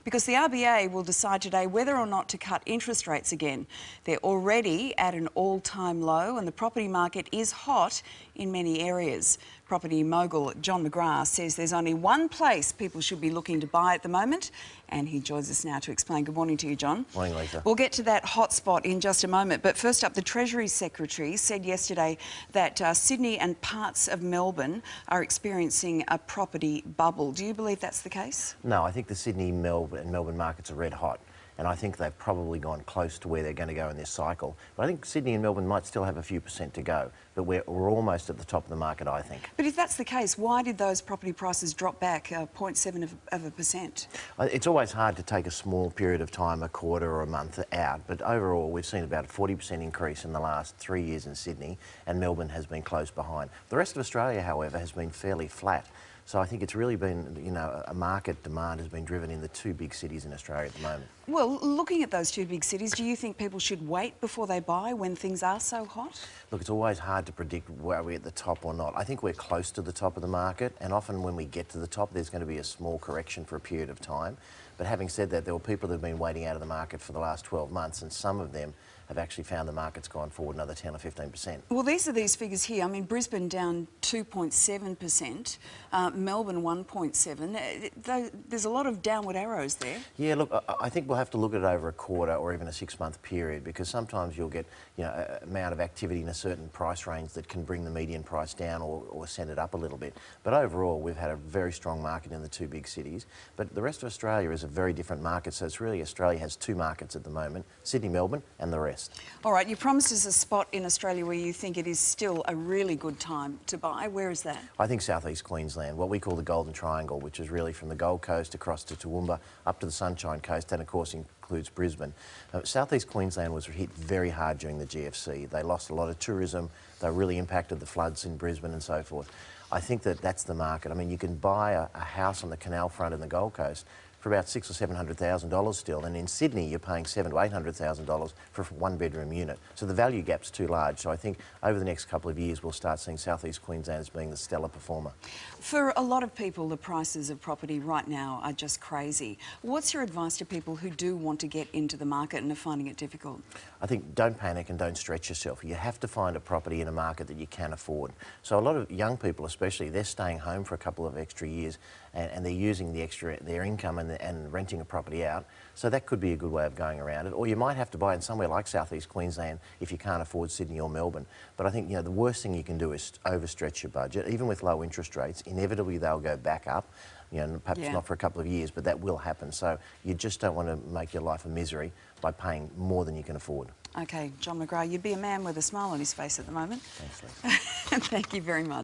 because the RBA will decide today whether or not to cut interest rates again. They're already at an all-time low and the property market is hot in many areas. Property mogul John McGrath says there's only one place people should be looking to buy at the moment, and he joins us now to explain. Good morning to you, John. Morning, Lisa. We'll get to that hotspot in just a moment, but first up, the Treasury Secretary said yesterday that Sydney and parts of Melbourne are experiencing a property bubble. Do you believe that's the case? No, I think the Sydney, Melbourne markets are red hot, and I think they've probably gone close to where they're going to go in this cycle. But I think Sydney and Melbourne might still have a few percent to go, but we're almost at the top of the market, I think. But if that's the case, why did those property prices drop back 0.7%? It's always hard to take a small period of time, a quarter or a month out, but overall we've seen about a 40% increase in the last 3 years in Sydney, and Melbourne has been close behind. The rest of Australia, however, has been fairly flat. So I think it's really been, a market demand has been driven in the two big cities in Australia at the moment. Well, looking at those two big cities, do you think people should wait before they buy when things are so hot? Look, it's always hard to predict where we're at the top or not. I think we're close to the top of the market, and often when we get to the top, there's going to be a small correction for a period of time. But having said that, there were people that have been waiting out of the market for the last 12 months, and some of them have actually found the market's gone forward another 10 or 15%. Well, these are these figures here. I mean, Brisbane down 2.7%, Melbourne 1.7%. There's a lot of downward arrows there. Yeah, look, I think we'll have to look at it over a quarter or even a 6-month period, because sometimes you'll get, an amount of activity in a certain price range that can bring the median price down or send it up a little bit. But overall, we've had a very strong market in the two big cities. But the rest of Australia is a very different market, so it's really Australia has two markets at the moment, Sydney, Melbourne and the rest. All right, you promised us a spot in Australia where you think it is still a really good time to buy. Where is that? I think southeast Queensland, what we call the Golden Triangle, which is really from the Gold Coast across to Toowoomba, up to the Sunshine Coast, and of course includes Brisbane. Southeast Queensland was hit very hard during the GFC. They lost a lot of tourism. They really impacted the floods in Brisbane and so forth. I think that's the market. I mean, you can buy a house on the canal front in the Gold Coast for about $600,000 or $700,000 still, and in Sydney you're paying $700,000 to $800,000 for a one-bedroom unit. So the value gap's too large. So I think over the next couple of years we'll start seeing southeast Queensland as being the stellar performer. For a lot of people, the prices of property right now are just crazy. What's your advice to people who do want to get into the market and are finding it difficult? I think don't panic and don't stretch yourself. You have to find a property in a market that you can afford. So a lot of young people especially, they're staying home for a couple of extra years and they're using their income and renting a property out. So that could be a good way of going around it. Or you might have to buy in somewhere like southeast Queensland if you can't afford Sydney or Melbourne. But I think the worst thing you can do is overstretch your budget. Even with low interest rates, inevitably they'll go back up. Perhaps not for a couple of years, but that will happen. So you just don't want to make your life a misery by paying more than you can afford. OK, John McGrath, you'd be a man with a smile on his face at the moment. Thanks, Lisa. Thank you very much.